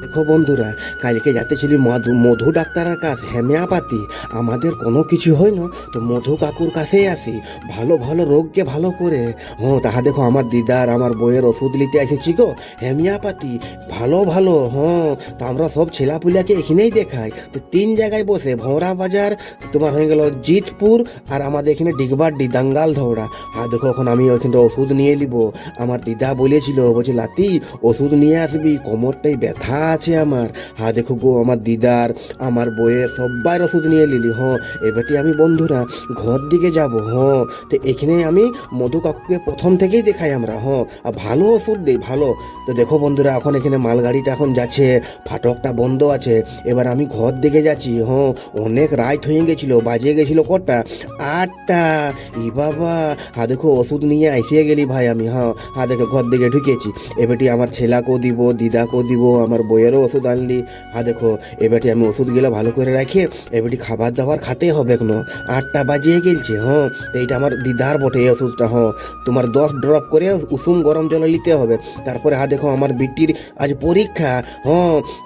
দেখো বন্ধুরা, কালকে যাতেছিলি মধু মধু ডাক্তারের কাছে হোমিওপ্যাথি। আমাদের কোনো কিছু হয় না তো মধু কাকুর কাছেই আসি, ভালো ভালো রোগকে ভালো করে। তাহা দেখো আমার দিদার আমার বইয়ের ওষুধ নিতে এসেছি গো, হোমিওপ্যাথি ভালো ভালো। তো আমরা সব ছেলাপুলাকে এখানেই দেখাই। তো তিন জায়গায় বসে, ভোঁরা বাজার, তোমার হয়ে গেল জিতপুর, আর আমাদের এখানে ডিগবাড্ডি দাঙ্গাল ধৌড়া। দেখো এখন আমি ওইখানটা ওষুধ নিয়ে নিব। আমার দিদা বলেছিল, বলছে লাতি ওষুধ নিয়ে আসবি, কোমরটাই ব্যথা আছে আমার। দেখো গো, আমার দিদার আমার বইয়ের সব্বার ওষুধ নিয়ে নিলি। এবারটি আমি বন্ধুরা ঘর দিকে যাব। তো এখানে আমি মধু কাকুকে প্রথম থেকেই দেখাই আমরা। আর ভালো ওষুধ দেই ভালো। তো দেখো বন্ধুরা, এখন এখানে মালগাড়িটা এখন যাচ্ছে, ফাটকটা বন্ধ আছে। এবার আমি ঘর দিকে যাচ্ছি। অনেক রাত হয়ে গেছিল, বাজে গেছিল কটা, 8টা। ই বাবা, দেখো ওষুধ নিয়ে আইসিয়ে গেলি ভাই আমি। দেখো ঘর দিকে ঢুকেছি। এবারটি আমার ছেলাকেও দিব, দিদাকেও দিব, আমার বইয়েরও ওষুধ আনলি। দেখো এবারটি আমি ওষুধগুলো ভালো করে রাখি। এবারটি খাবার দাবার খাতে হবে কেন, 8টা বাজিয়ে গেলছে। তো এইটা আমার দিদার বটে এই ওষুধটা। তোমার 10 ড্রপ করে উষুম গরম জলে নিতে হবে। তারপরে দেখো আমার বিটির আজ পরীক্ষা।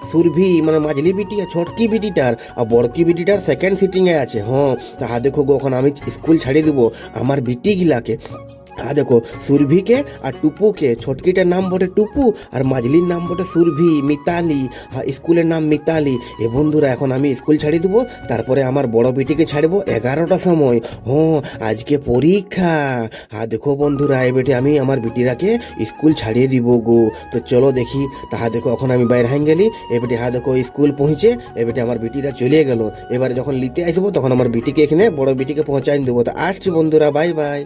সুরভি মানে মাঝলি বিটি আর ছোটকি বিটিটার, আর বড়কি বিটিটার সেকেন্ড সিটিংয়ে আছে। দেখো গো, এখন আমি স্কুল ছাড়িয়ে দেবো আমার বিটি গিলাকে। দেখো সুরভিকে আর টুপুকে, ছোটকিটার নাম বটে টুপু আর মাঝলির নাম বটে সুরভি, মিতালি। স্কুলের নাম মিতালি। বন্ধুরা, এখন আমি স্কুল ছাড়িয়ে দেবো। তারপরে আমার বড় বেটিকে ছাড়বো 11টার সময়। আজকে পরীক্ষা। দেখো বন্ধুরা, এবারে আমি আমার বিটিরাকে স্কুল ছাড়িয়ে দিব গো। তো চলো দেখি। দেখো এখন আমি বাইরে হাই গেলি। এবারে দেখো স্কুল পৌঁছে এবারে আমার বিটিরা চলে গেল। এবারে যখন নিতে আসবো তখন আমার বিটিকে এখানে বড় বিটিকে পৌঁছাই দেবো। তো আসছি বন্ধুরা, বাই বাই।